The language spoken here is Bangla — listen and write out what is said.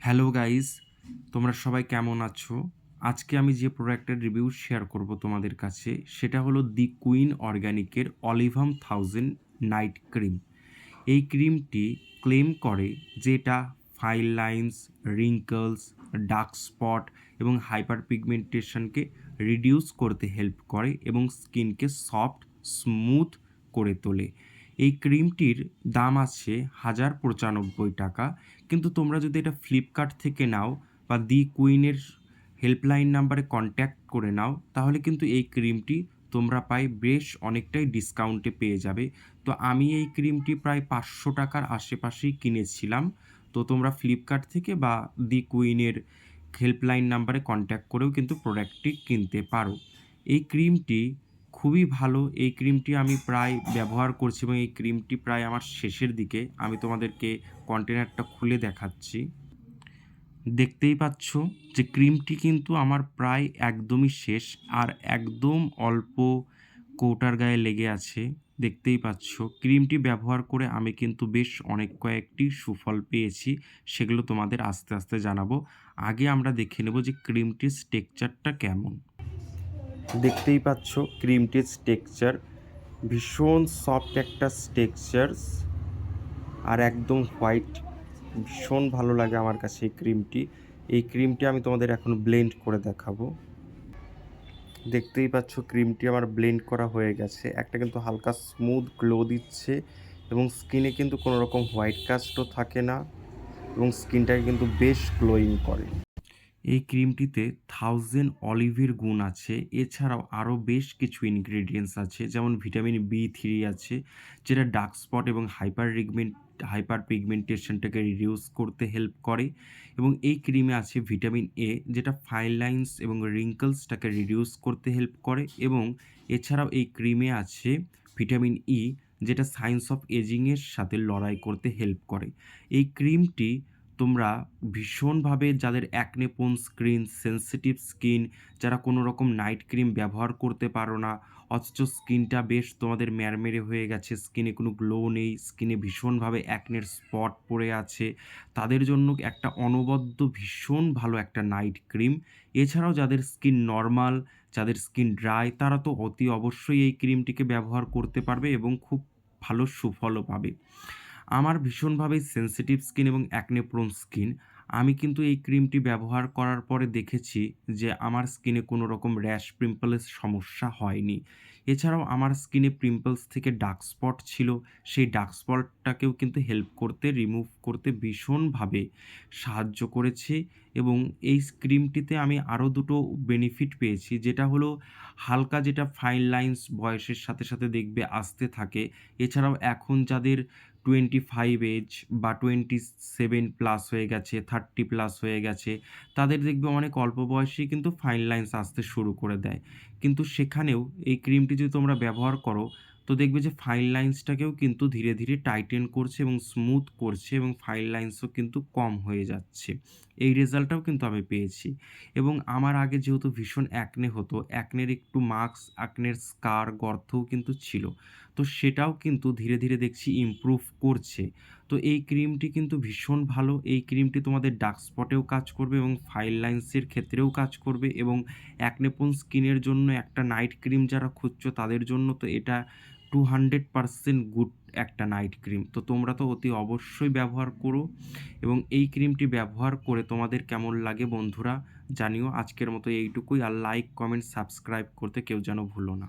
হ্যালো গাইস, তোমরা সবাই কেমন আছো? আজকে আমি যে প্রোডাক্টের রিভিউ শেয়ার করব তোমাদের কাছে সেটা হলো দি কুইন অর্গানিকের অলিভাম 1000 নাইট ক্রিম। এই ক্রিমটি ক্লেম করে যে এটা fine lines, wrinkles, dark spot এবং হাইপার পিগমেন্টেশনকে রিডিউস করতে হেল্প করে এবং স্কিনকে সফট, স্মুথ করে তোলে। এই ক্রিমটির দাম আছে 1095 টাকা, কিন্তু তোমরা যদি এটা ফ্লিপকার্ট থেকে নাও বা দি কুইনের হেল্পলাইন নাম্বারে কন্ট্যাক্ট করে নাও তাহলে কিন্তু এই ক্রিমটি তোমরা বেশ অনেকটাই ডিসকাউন্টে পেয়ে যাবে। তো আমি এই ক্রিমটি প্রায় 500 টাকার আশেপাশেই কিনেছিলাম। তো তোমরা ফ্লিপকার্ট থেকে বা দি কুইনের হেল্পলাইন নাম্বারে কন্ট্যাক্ট করেও কিন্তু প্রোডাক্টটি কিনতে পারো। এই ক্রিমটি খুবই ভালো। এই ক্রিমটি আমি প্রায় ব্যবহার করছি এবং এই ক্রিমটি প্রায় আমার শেষের দিকে। আমি তোমাদেরকে কন্টেনারটা খুলে দেখাচ্ছি। দেখতেই পাচ্ছ যে ক্রিমটি কিন্তু আমার প্রায় একদমই শেষ, আর একদম অল্প কৌটার গায়ে লেগে আছে। দেখতেই পাচ্ছ ক্রিমটি ব্যবহার করে আমি কিন্তু বেশ অনেক কয়েকটি সুফল পেয়েছি, সেগুলো তোমাদের আস্তে আস্তে জানাবো। আগে আমরা দেখে নেব যে ক্রিমটির টেক্সচারটা কেমন। দেখতেই পাচ্ছ ক্রিমটির টেক্সচার ভীষণ সফট একটা টেক্সচার, আর একদম হোয়াইট। ভীষণ ভালো লাগে আমার কাছে এই ক্রিমটি। এই ক্রিমটি আমি তোমাদের এখন ব্লেন্ড করে দেখাবো। দেখতেই পাচ্ছ ক্রিমটি আমার ব্লেন্ড করা হয়ে গেছে। একটা কিন্তু হালকা স্মুথ গ্লো দিচ্ছে এবং স্কিনে কিন্তু কোনো রকম হোয়াইট কাস্টও থাকে না এবং স্কিনটাকে কিন্তু বেশ গ্লোয়িং করে। এই ক্রিমটিতে 1000 অলিভের গুণ আছে। এছাড়াও আরও বেশ কিছু ইনগ্রেডিয়েন্টস আছে, যেমন ভিটামিন বি3 আছে, যেটা ডার্ক স্পট এবং হাইপার পিগমেন্টেশনটাকে রিডিউস করতে হেল্প করে। এবং এই ক্রিমে আছে ভিটামিন এ, যেটা ফাইন লাইন্স এবং রিঙ্কলসটাকে রিডিউস করতে হেল্প করে। এবং এছাড়াও এই ক্রিমে আছে ভিটামিন ই, যেটা সায়েন্স অফ এজিংয়ের সাথে লড়াই করতে হেল্প করে। এই ক্রিমটি তোমরা ভীষণভাবে, যাদের acne prone skin, sensitive skin, যারা কোনো রকম নাইট ক্রিম ব্যবহার করতে পারো না, অথচ স্কিনটা বেশ তোমাদের ম্যারমেরে হয়ে গেছে, স্কিনে কোনো গ্লো নেই, স্কিনে ভীষণভাবে অ্যাকনের স্পট পড়ে আছে, তাদের জন্য একটা অনবদ্য ভীষণ ভালো একটা নাইট ক্রিম। এছাড়াও যাদের স্কিন নর্মাল, যাদের স্কিন ড্রাই, তারা তো অতি অবশ্যই এই ক্রিমটিকে ব্যবহার করতে পারবে এবং খুব ভালো সুফলও পাবে। আমার ভীষণভাবে সেনসিটিভ স্কিন এবং অ্যাকনে প্রোন স্কিন। আমি কিন্তু এই ক্রিমটি ব্যবহার করার পরে দেখেছি যে আমার স্কিনে কোনো রকম র্যাশ, পিম্পলের সমস্যা হয়নি। এছাড়াও আমার স্কিনে পিম্পলস থেকে ডার্ক স্পট ছিল, সেই ডার্ক স্পটটাকেও কিন্তু হেল্প করতে, রিমুভ করতে ভীষণভাবে সাহায্য করেছে। এবং এই ক্রিমটিতে আমি আরও দুটো বেনিফিট পেয়েছি, যেটা হলো হালকা, যেটা ফাইন লাইন্স বয়সের সাথে সাথে দেখবে আসতে থাকে। এছাড়াও এখন যাদের 25 এজ বা 27+ হয়ে গেছে, 30+ হয়ে গেছে, তাদের দেখবে অনেক অল্প বয়সেই কিন্তু ফাইন লাইন্স আসতে শুরু করে দেয়। কিন্তু সেখানেও এই ক্রিমটি যদি তোমরা ব্যবহার করো, তো দেখবে যে ফাইন লাইন্সটাকেও কিন্তু ধীরে ধীরে টাইটেন করছে এবং স্মুথ করছে এবং ফাইন লাইন্সও কিন্তু কম হয়ে যাচ্ছে। এই রেজাল্টটাও কিন্তু আমি পেয়েছি। এবং আমার আগে যেহেতু ভীষণ অ্যাকনে হতো, অ্যাকনের একটু মার্কস, অ্যাকনের স্কার, গর্তও কিন্তু ছিল, তো সেটাও কিন্তু ধীরে ধীরে দেখছি ইমপ্রুভ করছে। তো এই ক্রিমটি কিন্তু ভীষণ ভালো। এই ক্রিমটি তোমাদের ডার্ক স্পটেও কাজ করবে এবং ফাইন লাইন্সের ক্ষেত্রেও কাজ করবে, এবং অ্যাকনে প্রোন স্কিনের জন্য একটা নাইট ক্রিম যারা খুঁজছো তাদের জন্য তো এটা 200% গুড একটা নাইট ক্রিম। তো তোমরা তো অতি অবশ্যই ব্যবহার করো এবং এই ক্রিমটি ব্যবহার করে তোমাদের কেমন লাগে বন্ধুরা জানিও। আজকের মতো এইটুকুই, আর লাইক, কমেন্ট, সাবস্ক্রাইব করতে কেউ যেন ভুলো না।